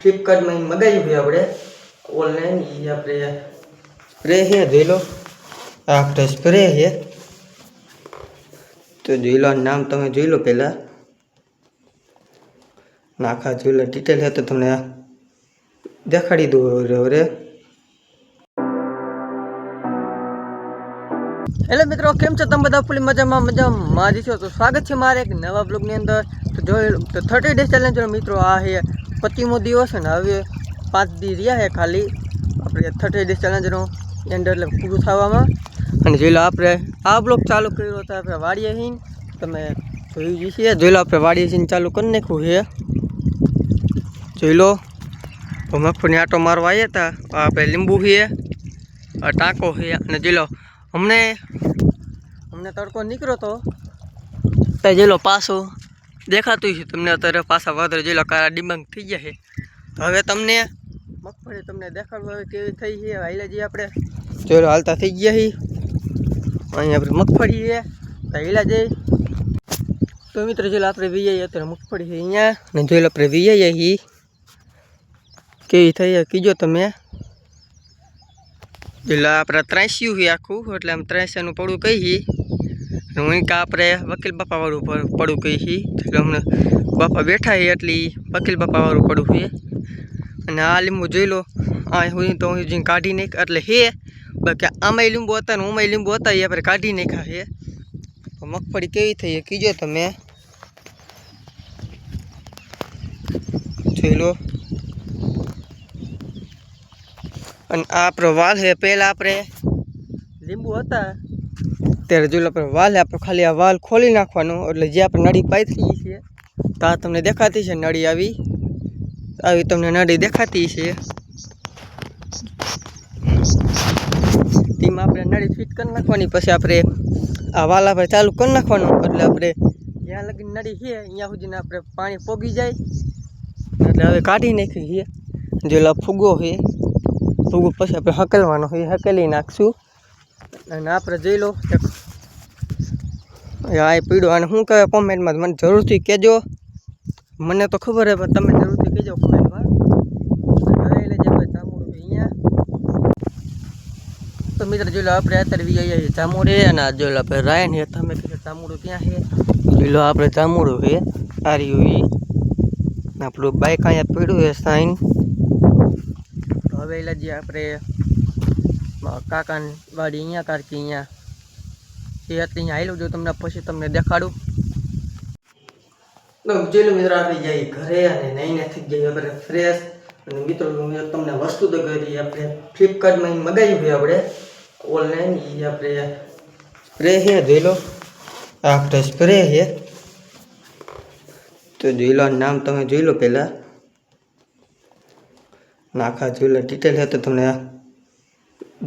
ફ્લિપકાર્ટમાં મગાવ્યું છે આપણે ઓનલાઈન. એ આપણે સ્પ્રે છે, જોઈ લો. આ આપણે સ્પ્રે છે તો જોઈ લો. નામ તમે જોઈ લો પહેલાં. આખા જોઈ લો ડિટેલ છે તો તમને દેખાડી દઉં હવે. હેલો મિત્રો, કેમ છો તમે બધા? ફૂલી મજામાં જ છો. તો સ્વાગત છે મારે એક નવા બ્લોગની અંદર. તો જોઈ તો 30 ડેઝ ચેલેન્જ મિત્રો આ છે 25મો દિવસ ને હવે 5 દી રહ્યા છે ખાલી આપણે 30 ડેઝ ચેલેન્જનો એન્ડ એટલે પૂરું થવામાં. અને જોઈ લો આપણે આ બ્લોગ ચાલુ કર્યો હતો આપણે વાડીએ હીન. તમે જોઈ છીએ, જોઈ લો આપણે વાડીએ હીન ચાલુ કરી નાખ્યું છે. જોઈ લો મગફળી આટો મારવા આવ્યા હતા. આપણે લીંબુ છે, ટાંકો છે. અને જોઈ લો અમને તડકો નીકળ્યો તો ત્યાં જોઈ લો પાછું દેખાતું છે તમને. અત્યારે પાછા વાદળ જોઈ લો કાળા ડિબાંગ થઈ ગયા છે. તો હવે તમને મગફળી તમને દેખાડવું હવે કેવી થઈ છે. હાલે જઈએ આપણે, જોઈ લો હાલતા થઈ ગયા છીએ. અહીંયા આપણે મગફળી છે તો હીલા જઈ. તો મિત્રો જોઈ લો આપણે વીઆઈ અત્યારે મગફળી છે અહીંયા. ને જોઈ લો આપણે વીઆઈ છીએ કેવી થઈ કીજો તમે. એટલે આપણે 83 છે આખું, એટલે આમ 83નું પડું કહી છીએ. હું કાં આપણે વકીલ બાપાવાળું પડું કહી છીએ. એટલે અમને બાપા બેઠા છે એટલે વકીલ બાપાવાળું પડું છે. અને આ લીંબુ જોઈ લો, આ હું તો હું કાઢી નાખ એટલે છે. બાકી આમાંય લીંબુ હતા ને ઉમાંય લીંબુ હતા, એ આપણે કાઢી નાખ્યા છે. તો મગફળી કેવી થઈ કીજો તમે. જોઈ લો. અને આ આપણો વાલ છે. પહેલાં આપણે લીંબુ હતા ત્યારે જોઈ લો આપણે વાલ આપણે ખાલી આ વાલ ખોલી નાખવાનું. એટલે જે આપણે નળી પાથરી છે તો આ તમને દેખાતી છે નળી આવી તમને નળી દેખાતી છે. તેમાં આપણે નળી ફિટ કરી નાખવાની. પછી આપણે આ વાલ આપણે ચાલુ કરી નાખવાનું. એટલે આપણે જ્યાં લગી નળી છે અહીંયા સુધીને આપણે પાણી પોગી જાય. એટલે હવે કાઢી નાખી છે. જેલા ફૂગો છે, ફૂગો પછી આપણે હકેલવાનો છે, હકેલી નાખશું. અને આપણે જોઈ લો આ પીડો. અને શું કહેવાય કોમેન્ટમાં મને જરૂરથી કહેજો. મને તો ખબર છે પણ તમે જરૂરથી કહેજો કોમેન્ટમાં. હવે લઈ જાય જામુડું અહીંયા. તો મિત્ર જોઈ લો આપણે અત્યારે વી જામુડે. અને આ જોઈ લો આપણે રાયન છે. તમે કીધું જામુડું ક્યાં છે? જોઈ લો આપણે જામુડું છે આ રહ્યું. આપણું બાઇક અહીંયા પીડ્યું છે સાઈન. હવે લઈએ આપણે કાકાની વાડી અહીંયા કારકી અહીંયા એ હતી. અહીંયા આવેલું જો તમને પછી તમને દેખાડું. જોઈ લો મિત્રો આપણે જઈએ ઘરે અને નહીને થઈ જઈએ આપણે ફ્રેશ. અને મિત્રો તમને વસ્તુ તો કરી આપણે ફ્લિપકાર્ટમાં મગાવ્યું છે આપણે ઓનલાઈન. એ આપણે સ્પ્રે છે, જોઈ લો. આ આપણે સ્પ્રે છે તો જોઈ લો. નામ તમે જોઈ લો પહેલાં. આખા જોઈ લો ડિટેલ છે તો તમને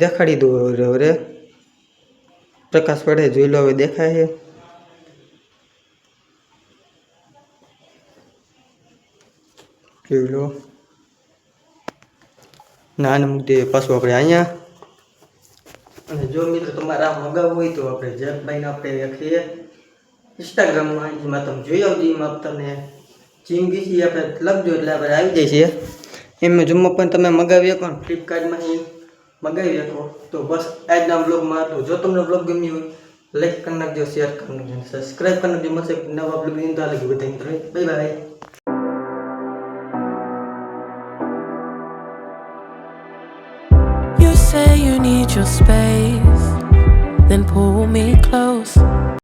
દેખાડી દઉં હવે. પ્રકાશ પડે જોઈ લો હવે દેખાય છે. જોઈ લો નાના મૂકી પાછું આપણે અહીંયા. અને જો મિત્રો તમારે આ મગાવવું હોય તો આપણે જેકભાઈને આપણે છીએ ઇન્સ્ટાગ્રામમાં. એમાં તમે જોઈ આવજો. એમાં તમને જિંદગીથી આપણે લખજો એટલે આપણે આવી જાય છે. એમાં જમવા પણ તમે મગાવી શકો, ફ્લિપકાર્ટમાં મગાવી શકો. તો બસ આજના બ્લોગમાં તો જો તમને બ્લોગ ગમ્યું હોય લાઈક કરી નાખજો, શેર કરી નાખજો, સબસ્ક્રાઈબ કરી નાખજો. મળશે નવા બ્લોગની અંદર. બધા મિત્રો bye bye. You say you need your space, then pull me